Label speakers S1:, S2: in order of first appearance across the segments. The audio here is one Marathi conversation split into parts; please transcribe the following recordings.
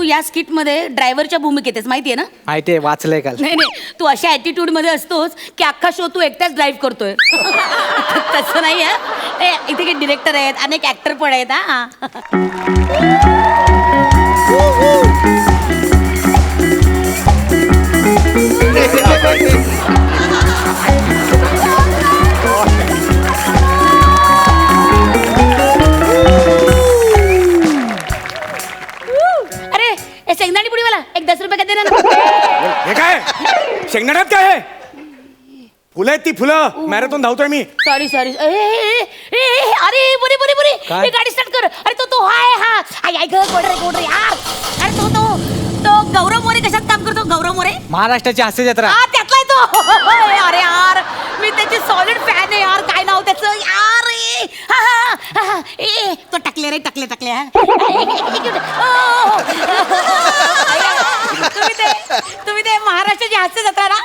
S1: या स्किट मध्ये ड्रायव्हरच्या भूमिकेत माहितीये ना?
S2: माहितीये, वाचलंय काल.
S1: नाही नाही, तू अशा ऍटिट्यूड मध्ये असतोस की अख्खा शो तू एकटाच ड्राईव्ह करतोय. तसं नाही आहे. इथे काही डिरेक्टर आहेत, अनेक ऍक्टर पण आहेत. हा अरे शेंगदाणी पुडी मला एक 10 रुपये का देणार ना?
S3: हे काय शेंगदाण्यात काय आहे? फुलं आहेत ती फुलं. मॅरेथॉन धावतोय मी.
S1: Sorry sorry. अरे बुरी बुरी बुरी, ही गाडी स्टार्ट कर. अरे तो हाय हा आई ग कोड रे यार. अरे तो गौरव मोरे कशात काम करतो? गौरव मोरे
S2: महाराष्ट्राची हास्य जत्रा.
S1: हा त्यातलाय तो. अरे यार मी त्याची सॉलिड फॅन आहे यार. काय नाव त्याचं यार? तो टाकले रे टाकले हा. तुम्ही ते महाराष्ट्राची हास्य जत्रा ना?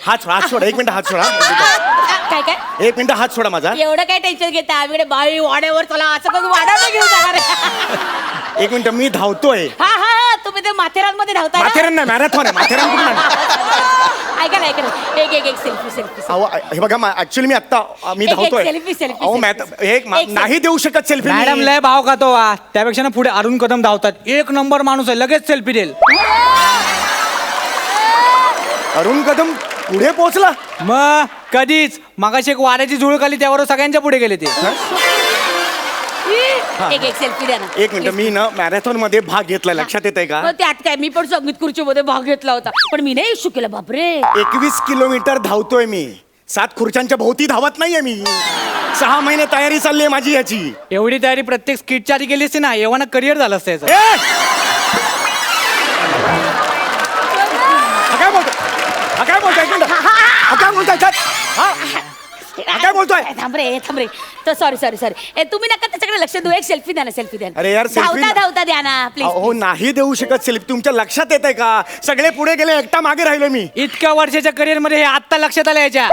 S3: हात सोडा. 1 मिनिट हात सोडा.
S1: काय
S3: 1 मिनिट हात सोडा माझा.
S1: एवढं काय टेन्शन घेता? आम्ही बाई वाड्यावर चला असं करून वाड्यावर घेऊन जाणार.
S3: 1 मिनिट मी धावतोय.
S1: हा तुम्ही ते माथेरानमध्ये धावता ना?
S3: माथेरान नाही, मॅरेथॉन आहे. माथेरान कुठून आहे?
S1: ऐका ना एक सेल्फी.
S3: अहो हे बघा, ऍक्च्युली मी आता मी धावतोय.
S1: सेल्फी.
S3: नाही देऊ शकत सेल्फी.
S2: मॅडम लय भाव खातो वा. त्यापेक्षा ना पुढे अरुण कदम धावतात. 1 नंबर माणूस आहे, लगेच सेल्फी देईल.
S3: अरुण कदम पुढे पोहोचला.
S2: मग कधीच मगाशी एक वाऱ्याची झुळूक आली, त्यावर सगळ्यांच्या पुढे गेले ते.
S1: एक सेल्फी द्या ना.
S3: 1 मिनिट मी ना मॅरेथॉन मध्ये भाग घेतला. लक्षात येत आहे का?
S1: त्यात काय, मी पण संगीत खुर्चीमध्ये भाग घेतला होता, पण मी नाही इश्यू केला. बापरे
S3: 21 किलोमीटर धावतोय मी. 7 खुर्च्यांच्या भोवती धावत नाहीये मी. 6 महिने तयारी चालली आहे माझी याची.
S2: एवढी तयारी प्रत्येक स्किटच्या आधी केली असते ना, एव्हाना करिअर झालं असतं याचं.
S3: काय बोलतोय?
S1: थांब रे. तर सॉरी. तुम्ही नका त्याच्याकडे लक्ष देऊ. एक सेल्फी द्या ना. सेल्फी द्या.
S3: अरे यार, selfie
S1: धावता द्या ना प्लीज.
S3: हो नाही देऊ शकत सेल्फी. तुमच्या लक्षात येत आहे का? सगळे पुढे गेले, एकटा मागे राहिलो मी.
S2: इतक्या वर्षाच्या करिअर मध्ये हे आत्ता लक्षात आलं याच्या.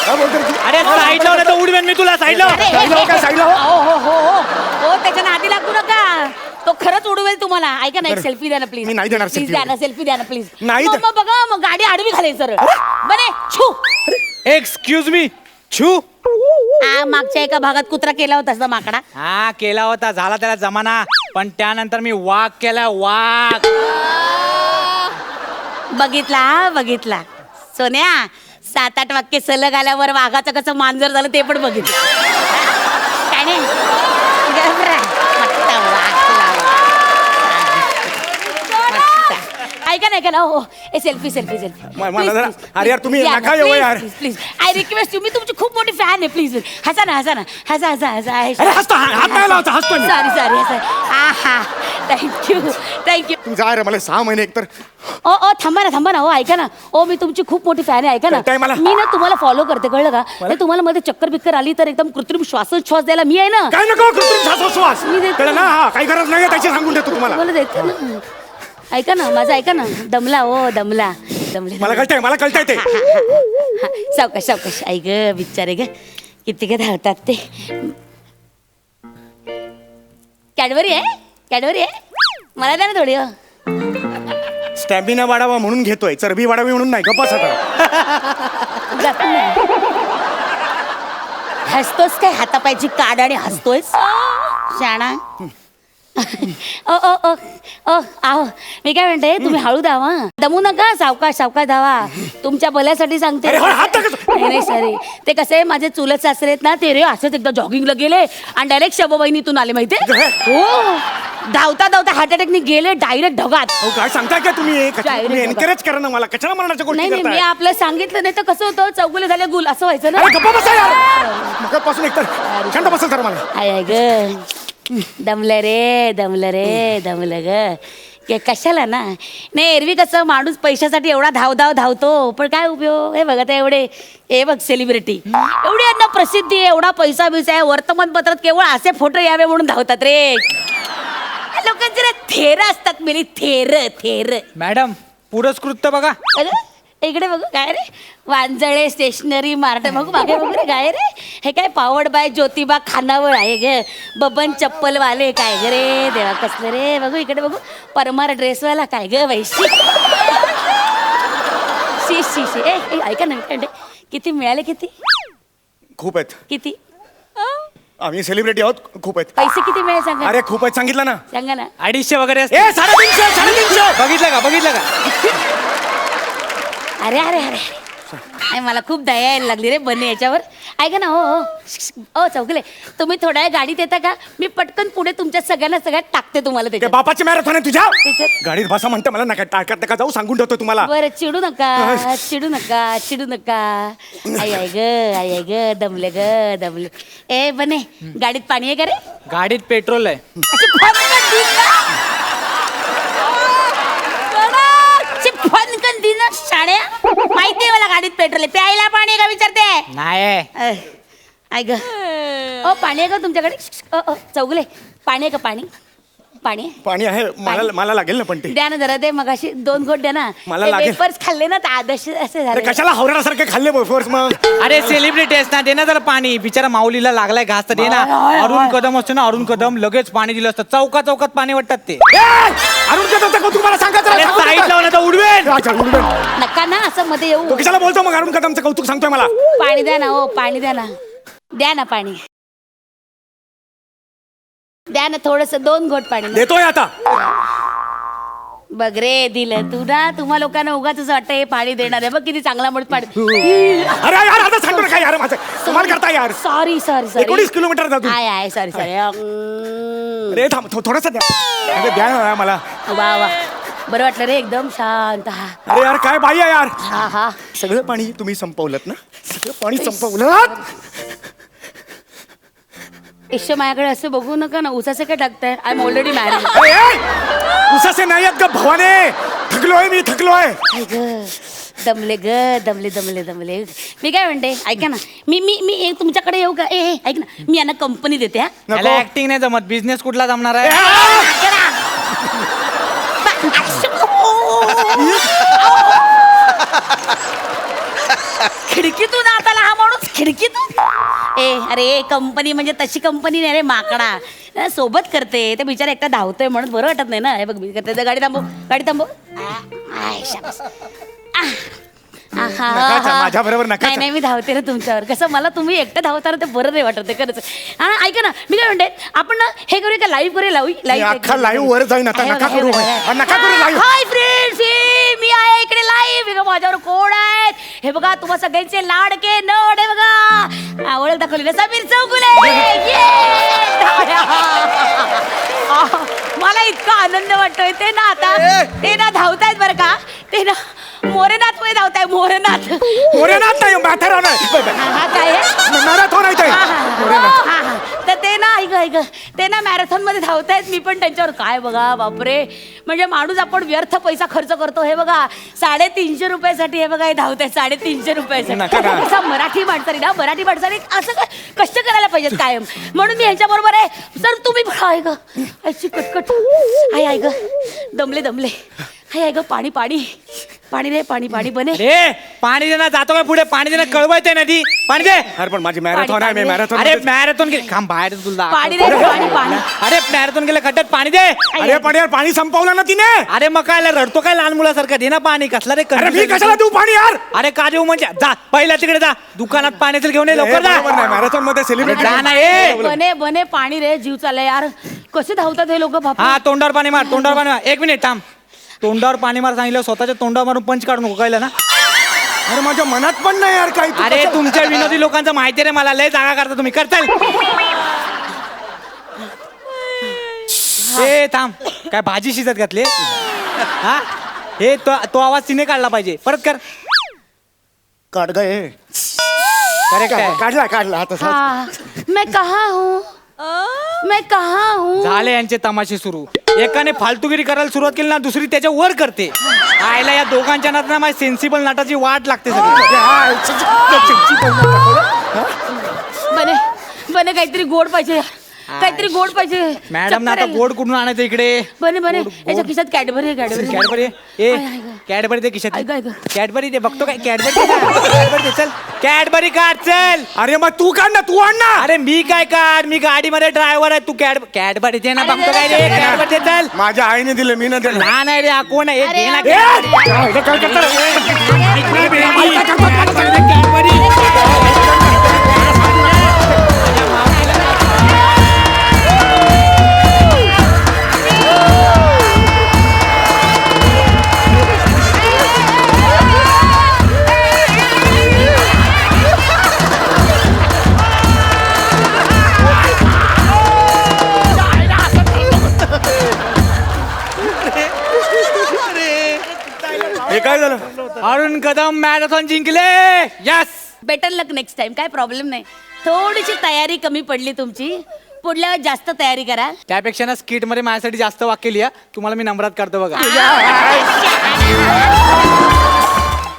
S3: काय बोलतोय?
S2: अरे साईडला होता तर उडवेन मी तुला. साईडला
S3: साईडला
S1: हो त्याच्या नादी लागू नका. तो खरंच उडवेल तुम्हाला. ऐका ना, एक सेल्फी द्या ना प्लीज.
S3: मी नाही देणार
S1: प्लीज
S3: selfie.
S1: द्या ना. सेल्फी द्या ना प्लीज.
S3: नाही
S1: मग बघा, मग गाडी आडवी घालेल सर. बरे छू.
S2: Excuse me. छू.
S1: मागच्या एका भागात कुत्रा केला होता असा माकडा.
S2: हा केला होता, झाला त्याला जमाना. पण त्यानंतर मी वाघ केला. वाघ
S1: बघितला सोन्या. 7-8 वाक्य सलग आल्यावर वाघाचं कसं मांजर झालं ते पण बघितलं. काय नाही घाबरा. ऐका ना हो. सेल्फी
S3: मला जरा. अरे यार तुम्ही नका येऊ यार.
S1: Please I request you. मी तुमची खूप मोठी फॅन आहे. प्लीज हसा ना. हसा.
S3: अरे हसतो, हात नाही लावायचा, हसतो मी.
S1: सॉरी हसा. थँक्यू.
S3: तू जा रे. मला 6 महिने एकतर.
S1: ओ थांबा ना हो. ऐका ना. मी तुमची खूप मोठी फॅन आहे. ऐका
S3: कळतंय मला.
S1: ना, मी ना तुम्हाला फॉलो करते, कळलं का? ते तुम्हाला मध्ये चक्कर बिक्कर आली तर एकदम कृत्रिम श्वासोच्छ्वास द्यायला मी आहे ना.
S3: काय नको कृत्रिम श्वासोच्छ्वास.
S1: मी देते.
S3: कळलं ना? हा काही गरज नाही त्याची, सांगून देतो तुम्हाला.
S1: तुम्हाला देते ना. ऐका ना माझं. ऐका ना. दमले.
S3: मला कळतंय ते.
S1: सावकाश. आई ग बिचारे ग, किती ग धावतात ते. कॅडबरी आहे. मला द्या ना थोडी.
S3: स्टॅमिना वाढावा म्हणून घेतोय, चरबी वाढावी म्हणून नाही. गप्पा
S1: हसतोस काय? हातापायची काढ आणि हसतोयस शाणा. आहो मी काय म्हणते, तुम्ही हळू धावा. दमू नका. सावकाश धावा. तुमच्या भल्यासाठी सांगते. नाही सॉरी. ते कसं आहे, माझे चुलत सासरे आहेत ना, ते रे असंच एकदा जॉगिंगला गेले आणि डायरेक्ट शबवाहिनीतून आले माहितीये. हो धावता हार्ट अटॅकने गेले डायरेक्ट ढगात.
S3: काय सांगताय का तुम्ही? एनकरेज करा ना मला. कशाला मरणाच्या गोष्टी
S1: नाही मी आपलं सांगितलं नाही तर कसं होतं, चौगुले झाले गुल असं व्हायचं ना.
S3: गप्पा बसा यार. मगापासून एकतर शांत बसल जरा मला.
S1: आय ग दमलं ग. कशाला ना. नाही एरवी कसं माणूस पैशासाठी एवढा धावतो, पण काय उपयोग. हे बघा एवढे, हे बघ सेलिब्रिटी एवढी यांना प्रसिद्धी आहे, एवढा पैसा आहे, वर्तमानपत्रात केवळ असे फोटो यावे म्हणून धावतात रे. लोकांचे थेर असतात. मेली थेर.
S2: मॅडम पुरस्कृत बघा.
S1: इकडे बघू काय रे वांजळे स्टेशनरी मार्ट बघू मागे बघू रे काय रे हे काय पावड बाय ज्योतिबा खानावळ आहे गे बबन चप्पलवाले काय ग रे देवा कसलं रे बघू इकडे बघू परमार ड्रेसवाला काय ग वैशी शी शी शी ए ऐका ना मी किती मिळाले किती
S3: खूप आहेत
S1: किती
S3: आम्ही सेलिब्रिटी आहोत खूप आहेत
S1: पैसे किती मिळाले सांगा
S3: अरे खूप आहेत सांगितलं ना
S1: सांगा ना
S2: 250 वगैरे असते.
S3: ए 350
S2: बघितलं का बघितलं का
S1: अरे अरे अरे अरे मला खूप दया यायला लागली रे बने याच्यावर ऐका ना हो हो चौगले तुम्ही थोड्या वेळ गाडीत येता का मी पटकन पुढे तुमच्या सगळ्यात टाकते तुम्हाला
S3: ते
S1: त्याच्यात
S3: बापाची मॅरेथॉन आहे तुझ्या
S1: त्याच्यात-
S3: गाडीत बसा म्हणते मला नका टाकत नका जाऊ सांगून ठेवतो तुम्हाला
S1: बरं चिडू नका चिडू नका चिडू नका आई ग दमले ग दमले ए बने गाडीत पाणी आहे का रे
S2: गाडीत पेट्रोल आहे
S1: अशी फनकन दिन ना. बरं, अशी फनकन दिन ना, शाण्या माहितीये मला गाडीत पेट्रोल आहे प्यायला पाणी आहे का विचारते
S2: नाही
S1: ऐक ओ पाणी आहे का तुमच्याकडे चौगले पाणी आहे का पाणी पाणी आहे?
S3: पाणी आहे मला लागेल ना पण ते
S1: द्या ना जरा दे मग अशी 2 घोट द्या ना
S3: मला लागेल.
S1: वेफर्स खाल्ले ना तर आदर्श असे
S3: अरे
S1: झाले
S3: कशाला हावरासारखे खाल्ले बफर्स मग
S2: अरे सेलिब्रिटी आहेस ना दे ना जरा पाणी बिचारा माऊलीला लागलाय घास तर दे ना अरुण कदम असतो ना अरुण कदम लगेच पाणी दिलं असतं चौकात पाणी वाटतात ते
S3: ए, अरुण कदमचं कौतुक मला
S2: अरे साईड
S3: सांगायचं
S2: लावून आता उडवेल
S1: नका ना असं मध्ये येऊ
S3: तो कशाला बोलतो मग अरुण कदमचं कौतुक सांगतोय मला
S1: पाणी द्या ना हो पाणी द्या ना पाणी द्या ना थोडस 2 घोट पाणी
S3: देतोय आता
S1: बघ रे दिलं तू ना तुम्हा लोकांना उगाच असं वाटतं हे पाणी देणार आहे बघ किती चांगला मोठ पाणी
S3: अरे यार आता सांगतो ना काय यार माझं तुम्हाला करता यार
S1: सॉरी
S3: 19 किलोमीटर जातो
S1: आहे सॉरी
S3: अरे थांब थोडंसं द्या अरे द्या ना मला
S1: वा वा बरं वाटलं रे एकदम शांत हा
S3: अरे यार काय बाई आहे यार
S1: हा हा
S3: सगळं पाणी तुम्ही संपवलत ना सगळं पाणी संपवलं
S1: ईश्वर माझ्याकडे असं बघू नका ना उसाचं काय टाकताय आय एम ऑलरेडी मॅरिड
S3: उसाचे नाही आहेत ग भवाने थकलोय मी थकलोय
S1: दमले मी काय म्हणते ऐका ना मी तुमच्याकडे येऊ का ए ऐक ना मी यांना कंपनी देते हा
S3: नको.
S2: ऍक्टिंग नाही जमत बिझनेस कुठला जमणार
S3: ए,
S2: आहे
S3: आ!
S1: खिडकीतून आता हा माणूस खिडकीतून अरे कंपनी म्हणजे तशी कंपनी नाही रे माकडा सोबत करते ते बिचारा एकटा धावतोय म्हणून बरं वाटत नाही ना हे बघ मी करते गाडी थांबव शाबास.
S3: नकाचा, माझ्याबरोबर नकाचा.
S1: नाही मी धावते ना तुमच्यावर कसं मला तुम्ही एकटं धावताना ते बरं नाही वाटत खरंच हा ऐका ना मी काय म्हणते आपण ना हे करूया का लाईव्ह करूया
S3: मी अख्खा live वर जाईन आता, नका करू live.
S1: हाय फ्रेंड्स मी आहे इकडे लाईव्ह माझ्यावर कोण आहेत हे बघा तुम्हा सगळ्यांचे लाडके नड आहे बघा ओळख दाखवली ना समीर चौगुले मला इतका आनंद वाटतोय ते ना धावतायत बरं का ते ना मोरेनाथ मध्ये धावताय मोरेनाथ
S3: नाही मॅथरॉन आहे
S1: हा काय आहे?
S3: मॅरेथॉन आहे ते मोरेनाथ.
S1: तर ते ना ऐक ते ना मॅरेथॉन मध्ये धावतायत मी पण त्यांच्यावर काय बघा बापरे म्हणजे माणूस आपण व्यर्थ पैसा खर्च करतो हे बघा 350 रुपयासाठी हे बघा हे धावताय 350 रुपयासाठी
S3: नका ना.
S1: असं मराठी माणसाने असं कष्ट करायला पाहिजेत कायम म्हणून मी ह्यांच्या बरोबर आहे सर तुम्ही ऐक अशी कटकट ऐक दमले ऐक पाणी दे पाणी बने
S2: रे पाणी देणार जातो काय पुढे पाणी देणार कळवायचंय नदी पाणी दे
S3: अरे पण माझी मॅरेथॉन आहे मी मॅरेथॉन
S2: अरे मॅरेथॉन गेले खांब बाहेर तुला
S1: पाणी दे पाणी
S2: अरे मॅरेथॉन गेले खड्ड्यात पाणी दे
S3: अरे पण यार पाणी संपवलं ना तिने
S2: अरे मग काय रडतो काय लहान मुलासारखं दे ना पाणी कसला रे
S3: अरे मी कशाला देऊ पाणी यार
S2: अरे का देऊ म्हणजे जा पहिल्या तिकडे जा दुकानात पाण्याचं घेऊन ये लवकर जा
S3: मॅरेथॉन मध्ये सेलिब्रिटी
S2: जा ना ए
S1: बने पाणी रे जीव चाललाय यार कसे धावतात हे लोक बाप
S2: हा तोंडावर पाणी मार एक मिनिट थांब तोंडावर पाणी मार सांगितलं स्वतःच्या तोंडावर मारून पंच काढून नको कळलं ना
S3: अरे माझ्या मनात पण नाही यार काही तू
S2: अरे
S3: कसं-
S2: तुमच्या विनोदी लोकांचं माहिती रे मला लय जागा करता तुम्ही करताल ए थांब काय भाजी शिजत घातली हा हे तो आवाज तिने काढला पाहिजे परत कर
S3: काढ गए
S2: करेक्ट आहे
S3: काढला आता साच.
S1: हाँ, मैं कहाँ हूँ
S2: झाले यांचे तमाशे सुरू एकाने फालतूगिरी करायला सुरुवात केली ना दुसरी त्याच्या वर करते आयला या दोघांच्या नातना माझी सेन्सिबल नाटाची वाट लागते सगळी
S1: बने काहीतरी गोड पाहिजे यार काहीतरी गोड पाहिजे.
S2: मॅडम ना आता
S1: चक्कर आली.
S2: गोड कुठून आणायचं इकडे?
S1: बने बने
S2: गोड, गोड.
S1: याच्या खिशात कॅडबरी आहे, कॅडबरी.
S2: कॅडबरी ए
S1: आहे, आहे गं.
S2: कॅडबरी दे खिशात.
S1: आहे गं.
S2: कॅडबरी दे, बघतो काय कॅडबरी दे, चल कॅडबरी काढ चल.
S3: अरे मग तू काढ ना, तू आण ना.
S2: अरे मी काय काढ, मी गाडीमध्ये ड्रायव्हर आहे. तू कॅडबरी दे ना,
S1: अरे
S2: बघतो काय रे.
S1: जरा-
S2: कॅडबरी दे चल.
S3: माझ्या आईने दिलं, मी ना दिलं.
S2: लहान आहे रे, हा कोण आहे?
S1: अरे
S2: दे ना
S1: अरे,
S2: कॅडबरी.
S3: काय करता हे काय झालं?
S2: अरुण कदम मॅरेथॉन जिंकले. यस.
S1: बेटर लक नेक्स्ट टाइम, काय प्रॉब्लेम नाही. थोडीशी तयारी कमी पडली तुमची, पुढल्या वेळेस जास्त तयारी करा.
S2: त्यापेक्षा ना स्किट मध्ये माझ्यासाठी जास्त वाक्य लिहा. तुम्हाला मी नंबरात काढतो बघा.